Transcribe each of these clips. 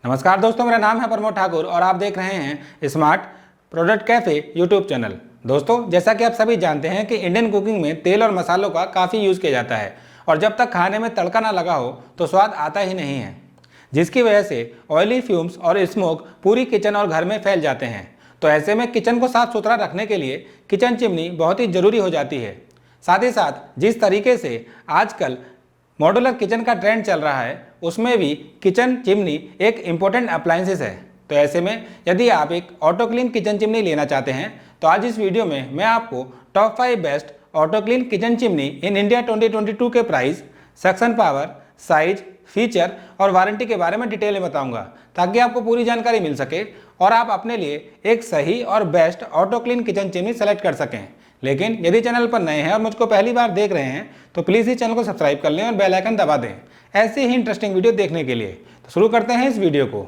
नमस्कार दोस्तों, मेरा नाम है प्रमोद ठाकुर और आप देख रहे हैं smart product cafe YouTube channel. दोस्तों, जैसा कि आप सभी जानते हैं कि इंडियन कुकिंग में तेल और मसालों का काफ़ी यूज़ किया जाता है और जब तक खाने में तड़का ना लगा हो तो स्वाद आता ही नहीं है, जिसकी वजह से ऑयली फ्यूम्स और स्मोक पूरी किचन और घर में फैल जाते हैं। तो ऐसे में किचन को साफ सुथरा रखने के लिए किचन चिमनी बहुत ही ज़रूरी हो जाती है। साथ ही साथ जिस तरीके से आजकल मॉड्यूलर किचन का ट्रेंड चल रहा है, उसमें भी किचन चिमनी एक इम्पोर्टेंट अप्लायंसेस है। तो ऐसे में यदि आप एक ऑटो क्लीन किचन चिमनी लेना चाहते हैं तो आज इस वीडियो में मैं आपको top 5 best auto clean kitchen chimney in India 2022 के price, suction power, size, feature और वारंटी के बारे में डिटेल में बताऊंगा, ताकि आपको पूरी जानकारी मिल सके और आप अपने लिए एक सही और best auto clean kitchen chimney select कर सकें। लेकिन यदि चैनल पर नए हैं और मुझको पहली बार देख रहे हैं तो प्लीज़ इस चैनल को सब्सक्राइब कर लें और बेल आइकन दबा दें ऐसे ही इंटरेस्टिंग वीडियो देखने के लिए। तो शुरू करते हैं इस वीडियो को।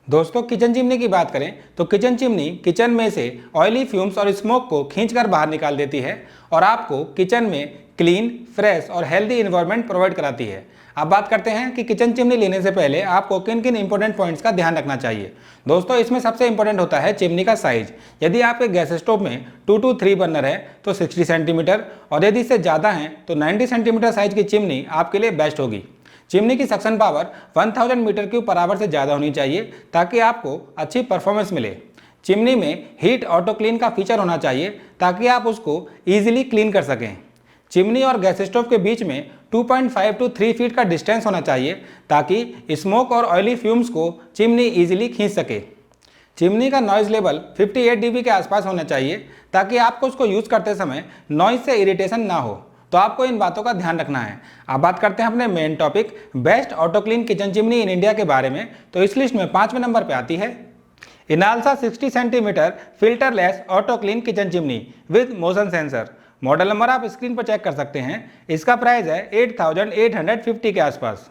दोस्तों, किचन चिमनी की बात करें तो किचन चिमनी किचन में से ऑयली फ्यूम्स और स्मोक को खींचकर बाहर निकाल देती है और आपको किचन में क्लीन, फ्रेश और हेल्दी इन्वायरमेंट प्रोवाइड कराती है। अब बात करते हैं कि किचन चिमनी लेने से पहले आपको किन किन इंपॉर्टेंट पॉइंट्स का ध्यान रखना चाहिए। दोस्तों, इसमें सबसे इंपॉर्टेंट होता है चिमनी का साइज। यदि आपके गैस स्टोव में 2 to 3 बर्नर है तो 60 सेंटीमीटर और यदि इससे ज़्यादा हैं तो 90 सेंटीमीटर साइज की चिमनी आपके लिए बेस्ट होगी। चिमनी की suction power 1000 metre cube per hour से ज़्यादा होनी चाहिए ताकि आपको अच्छी परफॉर्मेंस मिले। चिमनी में हीट ऑटो क्लीन का फीचर होना चाहिए ताकि आप उसको ईजिली क्लीन कर सकें। चिमनी और गैस स्टोव के बीच में 2.5 to 3 फीट का डिस्टेंस होना चाहिए ताकि स्मोक और ऑयली फ्यूम्स को चिमनी ईजिली खींच सके। चिमनी का नॉइज़ लेवल 58 dB के आसपास होना चाहिए ताकि आपको उसको यूज़ करते समय नॉइज़ से इरिटेशन ना हो। तो आपको इन बातों का ध्यान रखना है। अब बात करते हैं अपने main topic best auto clean kitchen chimney in India के बारे में। तो इस लिस्ट में 5वें नंबर पर आती है Inalsa 60 centimetre filterless auto clean kitchen chimney with motion sensor. Model number आप स्क्रीन पर चेक कर सकते हैं। इसका प्राइस है 8850 के आसपास।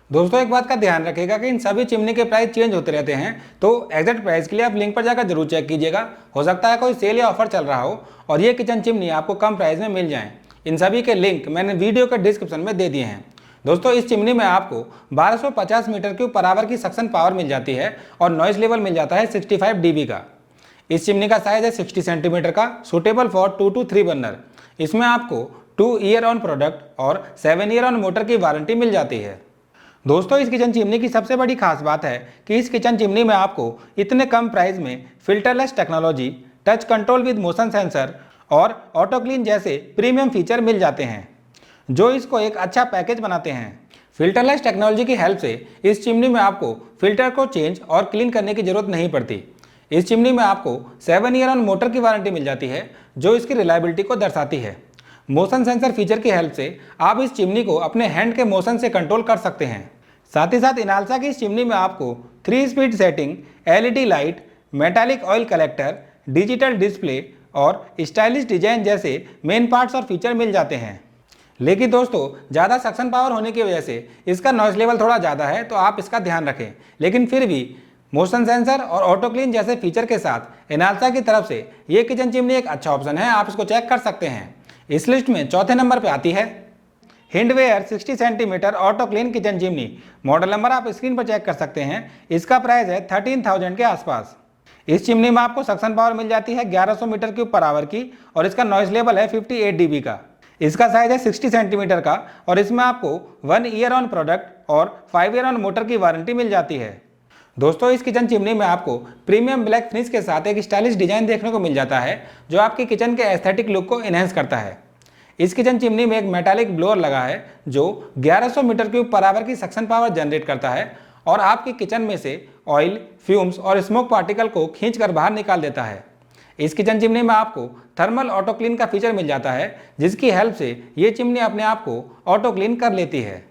दोस्तों, एक बात का ध्यान रखिएगा कि इन सभी चिमनी के प्राइस चेंज होते रहते हैं, तो एग्जैक्ट प्राइस के लिए आप लिंक पर जाकर जरूर चेक कीजिएगा। हो सकता है कोई सेल या ऑफर चल रहा हो और ये किचन चिमनी आपको कम प्राइस में मिल जाए। इन सभी के लिंक मैंने वीडियो के डिस्क्रिप्शन में दे दिए हैं। दोस्तों, इस चिमनी में आपको 1250 मीटर क्यूब पर आवर की सक्शन पावर मिल जाती है और नॉइज लेवल मिल जाता है 65 dB का। इस चिमनी का साइज है 60 सेंटीमीटर का, सुटेबल फॉर 2 to 3 बर्नर। इसमें आपको 2 ईयर ऑन प्रोडक्ट और 7 ईयर ऑन मोटर की वारंटी मिल जाती है। दोस्तों, इस किचन चिमनी की सबसे बड़ी खास बात है कि इस किचन चिमनी में आपको इतने कम प्राइस में filterless technology, touch control with motion sensor और ऑटो क्लीन जैसे प्रीमियम फीचर मिल जाते हैं, जो इसको एक अच्छा पैकेज बनाते हैं। फिल्टरलेस टेक्नोलॉजी की हेल्प से इस चिमनी में आपको फिल्टर को चेंज और क्लीन करने की जरूरत नहीं पड़ती। इस चिमनी में आपको 7 ईयर ऑन मोटर की वारंटी मिल जाती है, जो इसकी रिलायबिलिटी को दर्शाती है। मोशन सेंसर फीचर की हेल्प से आप इस चिमनी को अपने हैंड के मोशन से कंट्रोल कर सकते हैं। साथ ही साथ इनालसा की इस चिमनी में आपको 3 speed setting, LED light, metallic oil collector, digital display और स्टाइलिश डिजाइन जैसे मेन पार्ट्स और फीचर मिल जाते हैं। लेकिन दोस्तों, ज़्यादा सक्शन पावर होने की वजह से इसका नॉइज लेवल थोड़ा ज़्यादा है, तो आप इसका ध्यान रखें। लेकिन फिर भी मोशन सेंसर और ऑटो क्लीन जैसे फीचर के साथ इनालसा की तरफ से ये किचन चिमनी एक अच्छा ऑप्शन है, आप इसको चेक कर सकते हैं। इस लिस्ट में 4थे नंबर पे आती है Hindware 60 centimetre auto clean kitchen chimney. Model number आप स्क्रीन पर चेक कर सकते हैं। इसका प्राइस है 13,000 के आसपास। इस चिमनी में आपको सक्शन पावर मिल जाती है 1100 मीटर क्यूब पर आवर की और इसका नॉइज लेवल है 58 dB का। इसका साइज है 60 सेंटीमीटर का और इसमें आपको 1 ईयर ऑन प्रोडक्ट और 5 ईयर ऑन मोटर की वारंटी मिल जाती है। दोस्तों, इस किचन चिमनी में आपको प्रीमियम ब्लैक फिनिश के साथ एक स्टाइलिश डिजाइन देखने को मिल जाता है, जो आपकी किचन के एस्थेटिक लुक को इनहेंस करता है। इस किचन चिमनी में एक मेटालिक ब्लोअर लगा है जो 1100 मीटर क्यूब पर आवर की सक्शन पावर जनरेट करता है और आपकी किचन में से ऑयल, फ्यूम्स और स्मोक पार्टिकल को खींचकर बाहर निकाल देता है। इस किचन चिमनी में आपको थर्मल ऑटो क्लीन का फीचर मिल जाता है, जिसकी हेल्प से ये चिमनी अपने आप को ऑटो क्लीन कर लेती है।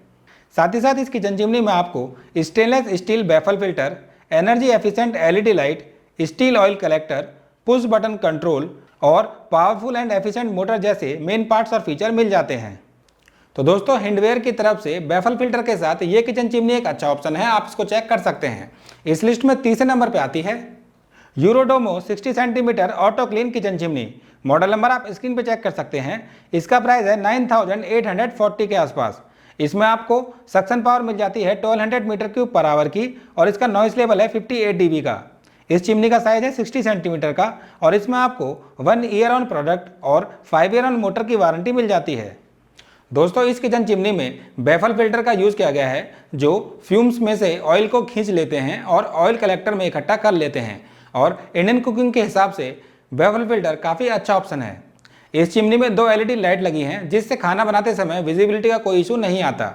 साथ ही साथ इस किचन चिमनी में आपको stainless steel baffle filter, energy efficient LED light, steel oil collector, push button control और पावरफुल एंड एफिशिएंट मोटर जैसे मेन पार्ट्स और फीचर मिल जाते हैं। तो दोस्तों, हिंडवेयर की तरफ से बैफल फिल्टर के साथ ये किचन चिमनी एक अच्छा ऑप्शन है, आप इसको चेक कर सकते हैं। इस लिस्ट में 3रे नंबर पर आती है यूरोडोमो 60 centimetre auto clean kitchen chimney, model number आप स्क्रीन पे चेक कर सकते हैं। इसका प्राइस है 9840 के आसपास। इसमें आपको सक्शन पावर मिल जाती है 1200 मीटर क्यूब पर आवर की और इसका नॉइस लेवल है 58 dB का। इस चिमनी का साइज है 60 सेंटीमीटर का और इसमें आपको 1 ईयर ऑन प्रोडक्ट और 5 ईयर ऑन मोटर की वारंटी मिल जाती है। दोस्तों इस किचन चिमनी में बेफल फिल्टर का यूज़ किया गया है जो फ्यूम्स में से ऑयल को खींच लेते हैं और ऑयल कलेक्टर में इकट्ठा कर लेते हैं और इंडियन कुकिंग के हिसाब से बेफल फिल्टर काफ़ी अच्छा ऑप्शन है। इस चिमनी में 2 LED लाइट लगी हैं जिससे खाना बनाते समय विजिबिलिटी का कोई इशू नहीं आता।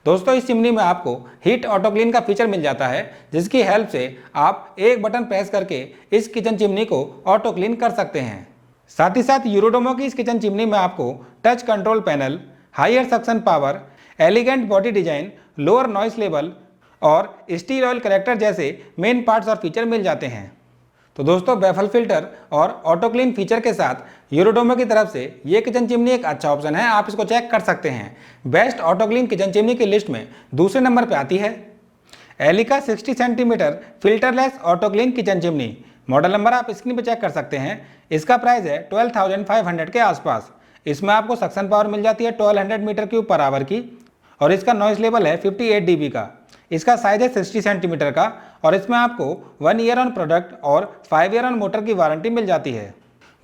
दोस्तों इस चिमनी में आपको हीट ऑटो क्लीन का फीचर मिल जाता है जिसकी हेल्प से आप एक बटन प्रेस करके इस किचन चिमनी को ऑटो क्लीन कर सकते हैं। साथ ही साथ यूरोडोमो की इस किचन चिमनी में आपको touch control panel, higher suction power, elegant body design, lower noise level और स्टील ऑयल कलेक्टर जैसे मेन पार्ट्स और फीचर मिल जाते हैं। तो दोस्तों बेफल फिल्टर और ऑटो क्लीन फीचर के साथ यूरोडोमो की तरफ से ये किचन चिमनी एक अच्छा ऑप्शन है, आप इसको चेक कर सकते हैं। Best auto clean kitchen chimney की लिस्ट में दूसरे नंबर पे आती है Elika 60 centimetre filterless auto clean kitchen chimney, model number आप स्क्रीन पे चेक कर सकते हैं। इसका प्राइस है 12,500 के आसपास। इसमें आपको सक्शन पावर मिल जाती है 1200 मीटर क्यूब पर आवर की और इसका नॉइस लेवल है 58 dB का। इसका साइज है 60 सेंटीमीटर का और इसमें आपको 1 ईयर ऑन प्रोडक्ट और 5 ईयर ऑन मोटर की वारंटी मिल जाती है।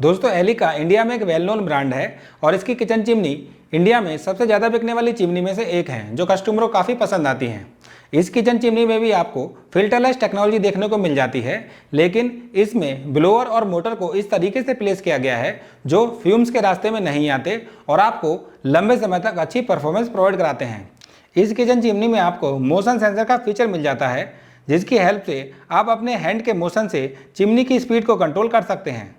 दोस्तों एलिका इंडिया में एक वेल नोन ब्रांड है और इसकी किचन चिमनी इंडिया में सबसे ज़्यादा बिकने वाली चिमनी में से एक है जो कस्टमरों को काफ़ी पसंद आती हैं। इस किचन चिमनी में भी आपको फिल्टरलेस टेक्नोलॉजी देखने को मिल जाती है, लेकिन इसमें ब्लोअर और मोटर को इस तरीके से प्लेस किया गया है जो फ्यूम्स के रास्ते में नहीं आते और आपको लंबे समय तक अच्छी परफॉर्मेंस प्रोवाइड कराते हैं। इस किचन चिमनी में आपको मोशन सेंसर का फीचर मिल जाता है जिसकी हेल्प से आप अपने हैंड के मोशन से चिमनी की स्पीड को कंट्रोल कर सकते हैं।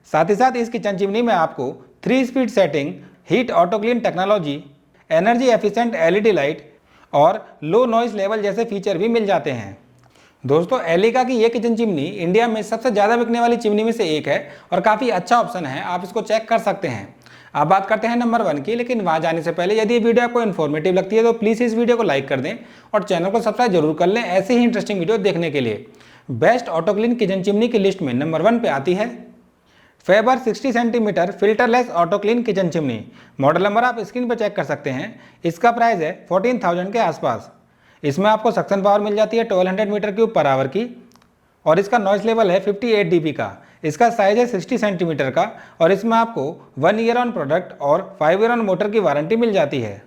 साथ ही साथ इस किचन चिमनी में आपको 3 speed setting, heat auto clean technology, energy efficient LED light और लो नॉइस लेवल जैसे फीचर भी मिल जाते हैं। दोस्तों एलिका की ये किचन चिमनी इंडिया में सबसे ज़्यादा बिकने वाली चिमनी में से एक है और काफ़ी अच्छा ऑप्शन है, आप इसको चेक कर सकते हैं। अब बात करते हैं नंबर 1 की, लेकिन वहाँ जाने से पहले यदि ये वीडियो आपको इन्फॉर्मेटिव लगती है तो प्लीज़ इस वीडियो को लाइक कर दें और चैनल को सब्सक्राइब जरूर कर लें ऐसे ही इंटरेस्टिंग वीडियो देखने के लिए। Best auto clean kitchen chimney की लिस्ट में नंबर 1 पे आती है Faber 60 centimetre filterless auto clean kitchen chimney, model number आप स्क्रीन पर चेक कर सकते हैं। इसका प्राइस है 14,000 के आसपास। इसमें आपको सक्शन पावर मिल जाती है 1200 मीटर क्यूब पर आवर की और इसका नॉइस लेवल है 58 dB का। इसका साइज है 60 सेंटीमीटर का और इसमें आपको 1 ईयर ऑन प्रोडक्ट और 5 ईयर ऑन मोटर की वारंटी मिल जाती है।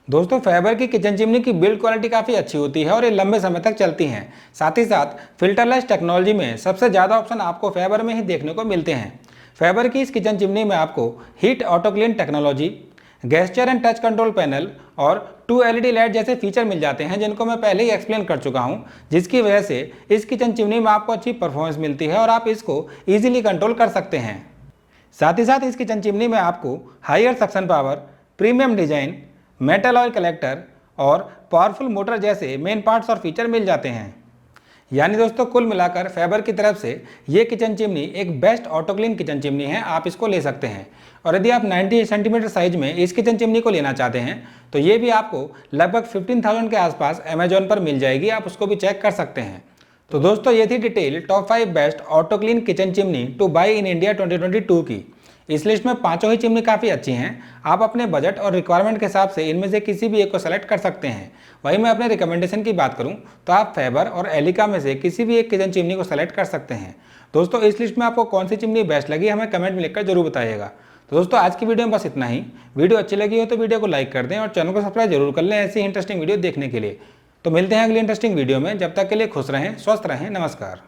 दोस्तों फेबर की किचन चिमनी की बिल्ड क्वालिटी काफ़ी अच्छी होती है और ये लंबे समय तक चलती हैं। साथ ही साथ फिल्टरलेस टेक्नोलॉजी में सबसे ज़्यादा ऑप्शन आपको फेबर में ही देखने को मिलते हैं। फेबर की इस किचन चिमनी में आपको heat auto clean technology, gesture and touch control panel और 2 LED लाइट जैसे फीचर मिल जाते हैं जिनको मैं पहले ही एक्सप्लेन कर चुका हूं, जिसकी वजह से इस किचन चिमनी में आपको अच्छी परफॉर्मेंस मिलती है और आप इसको ईजिली कंट्रोल कर सकते हैं। साथ ही साथ इस किचन चिमनी में आपको higher suction power, premium design, metal oil collector और पावरफुल मोटर जैसे मेन पार्ट्स और फीचर मिल जाते हैं। यानी दोस्तों कुल मिलाकर फेबर की तरफ से ये किचन चिमनी एक best auto clean kitchen chimney है, आप इसको ले सकते हैं। और यदि आप 90 सेंटीमीटर साइज में इस किचन चिमनी को लेना चाहते हैं तो ये भी आपको लगभग 15,000 के आसपास अमेजोन पर मिल जाएगी, आप उसको भी चेक कर सकते हैं। तो दोस्तों ये थी detail top 5 best auto clean kitchen chimney two by in India 2022 की। इस लिस्ट में पांचों ही चिमनी काफ़ी अच्छी हैं, आप अपने बजट और रिक्वायरमेंट के हिसाब से इनमें से किसी भी एक को सेलेक्ट कर सकते हैं। वहीं मैं अपने रिकमेंडेशन की बात करूं तो आप फेबर और एलिका में से किसी भी एक किचन चिमनी को सेलेक्ट कर सकते हैं। दोस्तों इस लिस्ट में आपको कौन सी चिमनी बेस्ट लगी हमें कमेंट में लिखकर जरूर बताइएगा। तो दोस्तों आज की वीडियो में बस इतना ही। वीडियो अच्छी लगी हो तो वीडियो को लाइक कर दें और चैनल को सब्सक्राइब जरूर कर लें ऐसी इंटरेस्टिंग वीडियो देखने के लिए। तो मिलते हैं अगली इंटरेस्टिंग वीडियो में, जब तक के लिए खुश रहें, स्वस्थ रहें, नमस्कार।